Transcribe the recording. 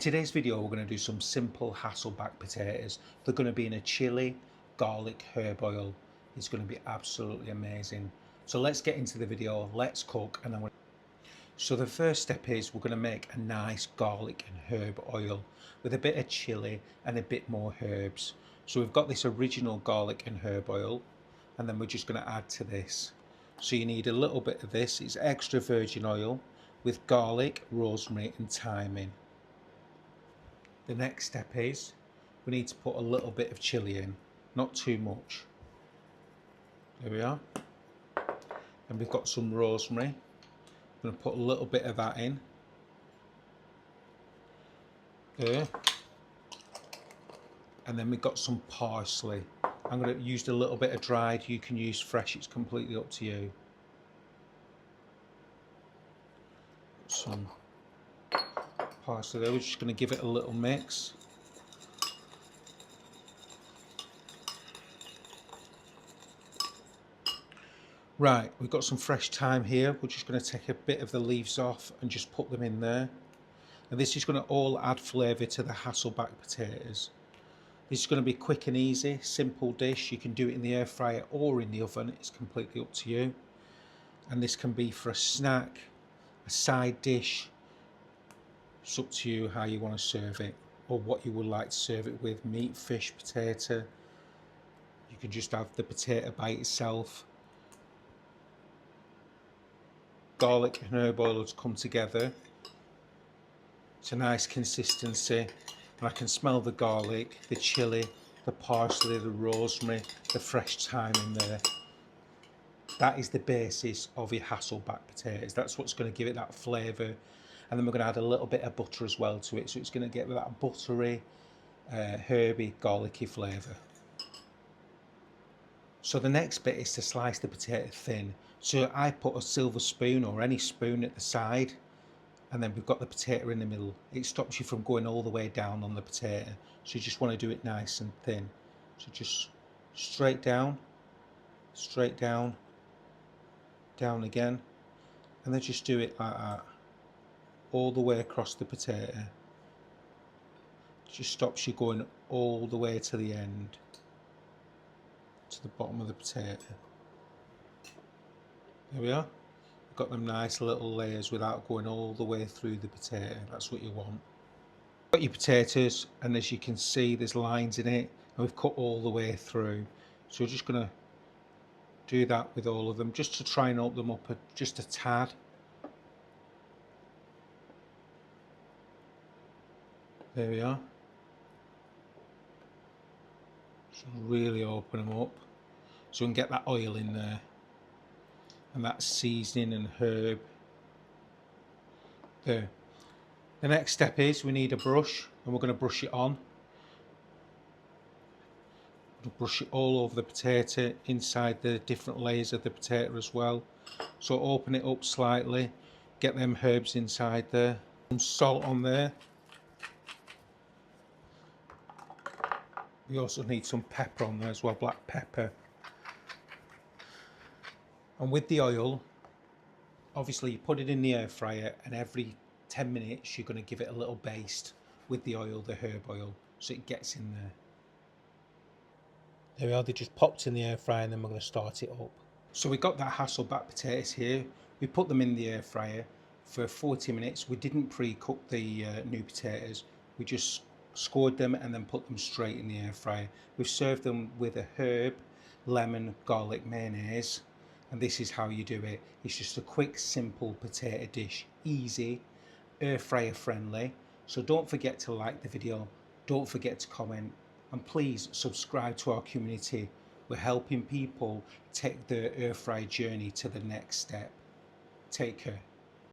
Today's video, we're going to do some simple Hasselback potatoes. They're going to be in a chili, garlic, herb oil. It's going to be absolutely amazing. So let's get into the video, let's cook. So the first step is we're going to make a nice garlic and herb oil with a bit of chili and a bit more herbs. So we've got this original garlic and herb oil, and then we're just going to add to this. So you need a little bit of this. It's extra virgin oil with garlic, rosemary and thyme in. The next step is we need to put a little bit of chili in, not too much. There we are. And we've got some rosemary. I'm going to put a little bit of that in. There. And then we've got some parsley. I'm going to use a little bit of dried. You can use fresh, it's completely up to you. Some parsley there. We're just going to give it a little mix. Right, we've got some fresh thyme here. We're just going to take a bit of the leaves off and just put them in there. And this is going to all add flavour to the Hasselback potatoes. This is going to be quick and easy, simple dish. You can do it in the air fryer or in the oven. It's completely up to you. And this can be for a snack, a side dish. It's up to you how you want to serve it or what you would like to serve it with. Meat, fish, potato. You can just have the potato by itself. Garlic and herb oil has come together. It's a nice consistency, and I can smell the garlic, the chili, the parsley, the rosemary, the fresh thyme in there. That is the basis of your Hasselback potatoes. That's what's going to give it that flavour. And then we're going to add a little bit of butter as well to it, so it's going to get that buttery, herby, garlicky flavour. So the next bit is to slice the potato thin. So I put a silver spoon or any spoon at the side, and then we've got the potato in the middle. It stops you from going all the way down on the potato. So you just want to do it nice and thin. So just straight down, down again, and then just do it like that, all the way across the potato. It just stops you going all the way to the end, to the bottom of the potato. There we are. We've got them nice little layers without going all the way through the potato. That's what you want. Got your potatoes, and as you can see there's lines in it, and we've cut all the way through. So we're just going to do that with all of them, just to try and open them up just a tad. There we are. Just really open them up so we can get that oil in there and that seasoning and herb. There. The next step is we need a brush, and we're going to brush it on. We'll brush it all over the potato, inside the different layers of the potato as well. So open it up slightly, get them herbs inside there. Some salt on there. We also need some pepper on there as well, black pepper. And with the oil, obviously you put it in the air fryer, and every 10 minutes you're going to give it a little baste with the oil, the herb oil, so it gets in there. There we are, they just popped in the air fryer, and then we're going to start it up. So we got that Hasselback potatoes here. We put them in the air fryer for 40 minutes. We didn't pre-cook the new potatoes. We just scored them and then put them straight in the air fryer. We've served them with a herb, lemon, garlic mayonnaise. And this is how you do it. It's just a quick, simple potato dish. Easy, air fryer friendly. So don't forget to like the video. Don't forget to comment. And please subscribe to our community. We're helping people take their air fryer journey to the next step. Take care.